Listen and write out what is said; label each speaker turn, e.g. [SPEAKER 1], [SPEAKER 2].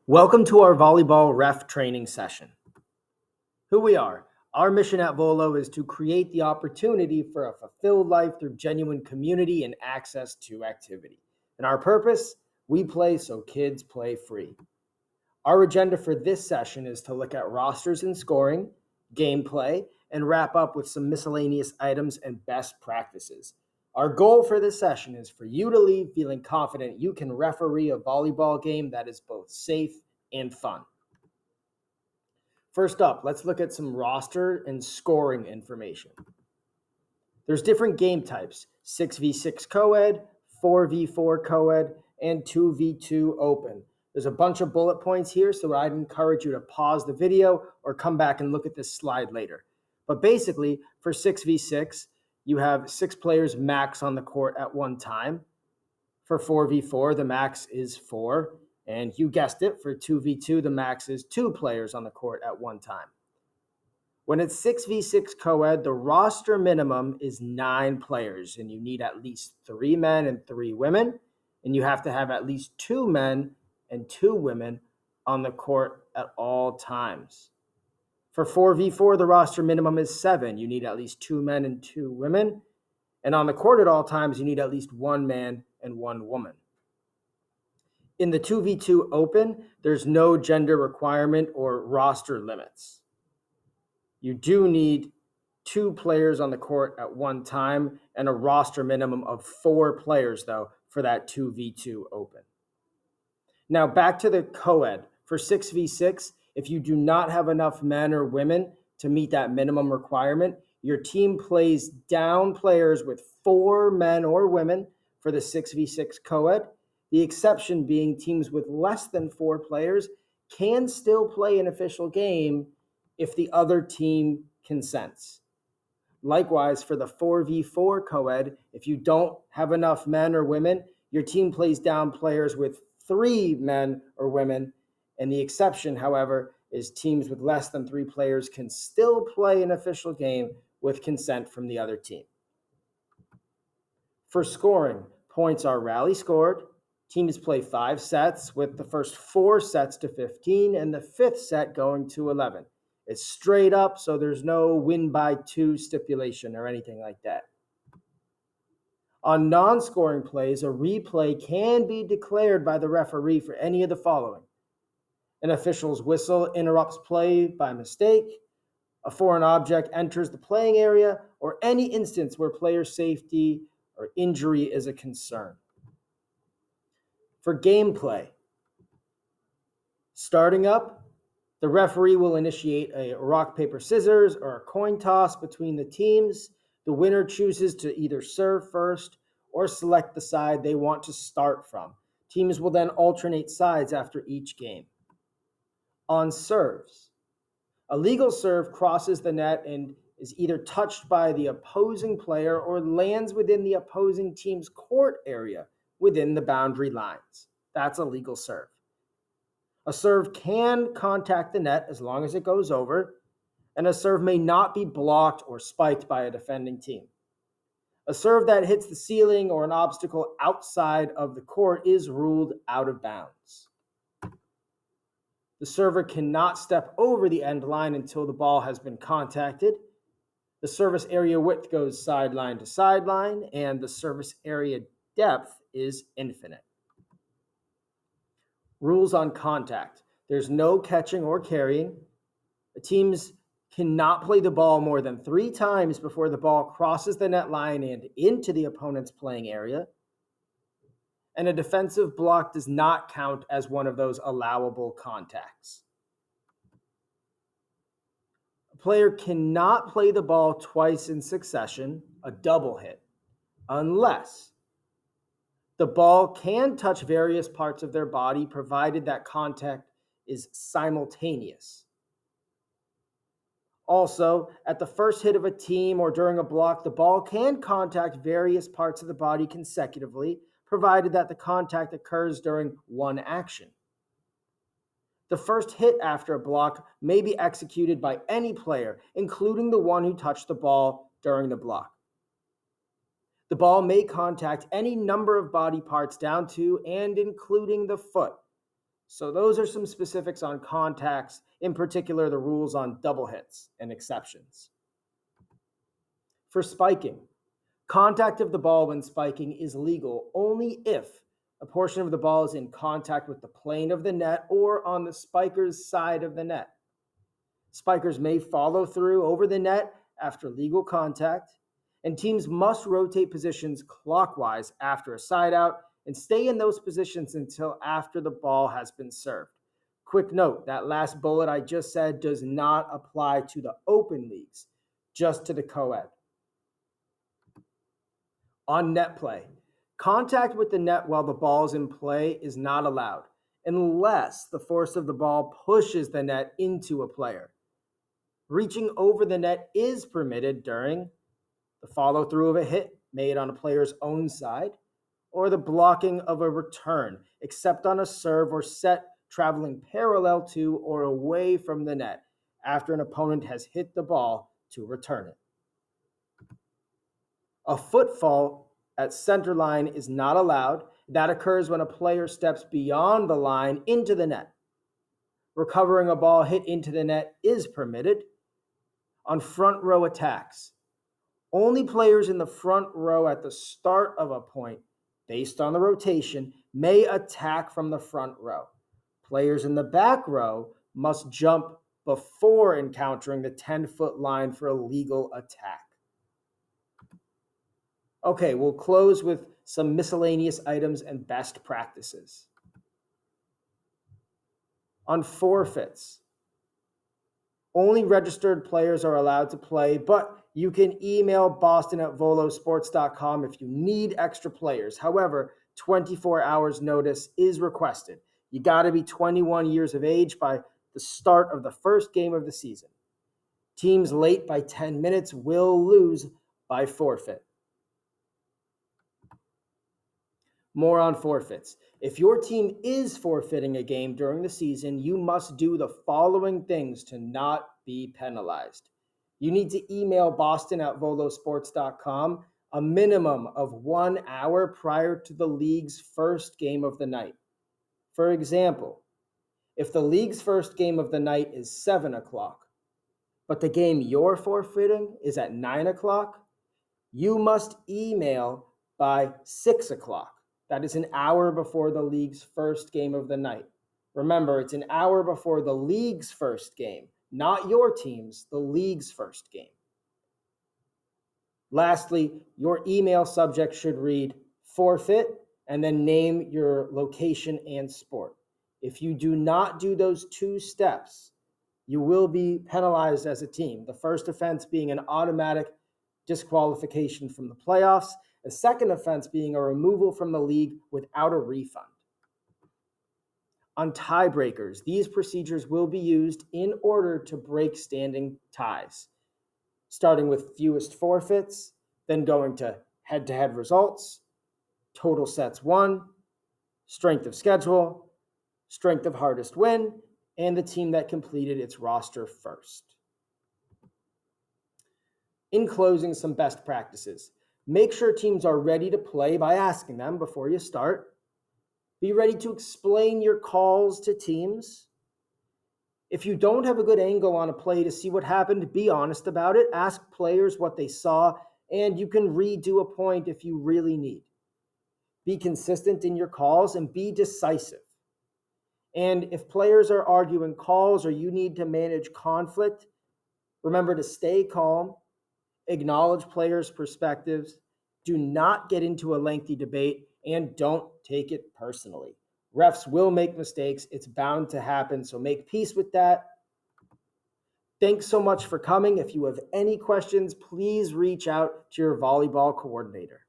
[SPEAKER 1] Welcome to our volleyball ref training session. Who we are. Our mission at Volo is to create the opportunity for a fulfilled life through genuine community and access to activity. And our purpose, we play so kids play free. Our agenda for this session is to look at rosters and scoring, gameplay, and wrap up with some miscellaneous items and best practices. Our goal for this session is for you to leave feeling confident you can referee a volleyball game that is both safe and fun. First up, let's look at some roster and scoring information. There's different game types: 6v6 co-ed, 4v4 co-ed, and 2v2 open. There's a bunch of bullet points here, so I'd encourage you to pause the video or come back and look at this slide later. But basically, for 6v6, you have 6 players max on the court at one time. For 4v4, the max is 4. And you guessed it, for 2v2, the max is 2 players on the court at one time. When it's 6v6 co-ed, the roster minimum is 9 players, and you need at least 3 men and 3 women, and you have to have at least 2 men and 2 women on the court at all times. For 4v4, the roster minimum is 7. You need at least 2 men and 2 women, and on the court at all times, you need at least 1 man and 1 woman. In the 2v2 open, there's no gender requirement or roster limits. You do need 2 players on the court at one time and a roster minimum of 4 players, though, for that 2v2 open. Now back to the co-ed. For 6v6, if you do not have enough men or women to meet that minimum requirement, your team plays down players with 4 men or women for the 6v6 co-ed. The exception being teams with less than 4 players can still play an official game if the other team consents. Likewise, for the 4v4 co-ed, if you don't have enough men or women, your team plays down players with 3 men or women, and the exception, however, is teams with less than 3 players can still play an official game with consent from the other team. For scoring, points are rally scored. Teams play 5 sets, with the first 4 sets to 15 and the 5th set going to 11. It's straight up, so there's no win by 2 stipulation or anything like that. On non-scoring plays, a replay can be declared by the referee for any of the following: an official's whistle interrupts play by mistake, a foreign object enters the playing area, or any instance where player safety or injury is a concern. For gameplay, starting up, the referee will initiate a rock, paper, scissors or a coin toss between the teams. The winner chooses to either serve first or select the side they want to start from. Teams will then alternate sides after each game. On serves, a legal serve crosses the net and is either touched by the opposing player or lands within the opposing team's court area within the boundary lines. That's a legal serve. A serve can contact the net as long as it goes over, and a serve may not be blocked or spiked by a defending team. A serve that hits the ceiling or an obstacle outside of the court is ruled out of bounds. The server cannot step over the end line until the ball has been contacted. The service area width goes sideline to sideline, and the service area depth is infinite. Rules on contact. There's no catching or carrying. The teams cannot play the ball more than 3 times before the ball crosses the net line and into the opponent's playing area. And a defensive block does not count as one of those allowable contacts. A player cannot play the ball twice in succession, a double hit, unless the ball can touch various parts of their body, provided that contact is simultaneous. Also, at the first hit of a team or during a block, the ball can contact various parts of the body consecutively, provided that the contact occurs during one action. The first hit after a block may be executed by any player, including the one who touched the ball during the block. The ball may contact any number of body parts down to and including the foot. So those are some specifics on contacts, in particular the rules on double hits and exceptions. For spiking, contact of the ball when spiking is legal only if a portion of the ball is in contact with the plane of the net or on the spiker's side of the net. Spikers may follow through over the net after legal contact, and teams must rotate positions clockwise after a side out and stay in those positions until after the ball has been served. Quick note, that last bullet I just said does not apply to the open leagues, just to the co-ed. On net play, contact with the net while the ball is in play is not allowed unless the force of the ball pushes the net into a player. Reaching over the net is permitted during the follow-through of a hit made on a player's own side or the blocking of a return, except on a serve or set traveling parallel to or away from the net after an opponent has hit the ball to return it. A footfall at center line is not allowed. That occurs when a player steps beyond the line into the net. Recovering a ball hit into the net is permitted. On front row attacks, only players in the front row at the start of a point, based on the rotation, may attack from the front row. Players in the back row must jump before encountering the 10-foot line for a legal attack. Okay, we'll close with some miscellaneous items and best practices. On forfeits, only registered players are allowed to play, but you can email boston@volosports.com if you need extra players. However, 24 hours notice is requested. You got to be 21 years of age by the start of the first game of the season. Teams late by 10 minutes will lose by forfeit. More on forfeits. If your team is forfeiting a game during the season, you must do the following things to not be penalized. You need to email boston@volosports.com a minimum of 1 hour prior to the league's first game of the night. For example, if the league's first game of the night is 7 o'clock, but the game you're forfeiting is at 9 o'clock, you must email by 6 o'clock. That is an hour before the league's first game of the night. Remember, it's an hour before the league's first game, not your team's, the league's first game. Lastly, your email subject should read forfeit and then name your location and sport. If you do not do those two steps, you will be penalized as a team. The first offense being an automatic disqualification from the playoffs, the second offense being a removal from the league without a refund. On tiebreakers, these procedures will be used in order to break standing ties, starting with fewest forfeits, then going to head-to-head results, total sets won, strength of schedule, strength of hardest win, and the team that completed its roster first. In closing, some best practices. Make sure teams are ready to play by asking them before you start. Be ready to explain your calls to teams. If you don't have a good angle on a play to see what happened, be honest about it. Ask players what they saw, and you can redo a point if you really need. Be consistent in your calls and be decisive. And if players are arguing calls or you need to manage conflict, remember to stay calm, acknowledge players' perspectives, do not get into a lengthy debate, and don't take it personally. Refs will make mistakes. It's bound to happen, so make peace with that. Thanks so much for coming. If you have any questions, please reach out to your volleyball coordinator.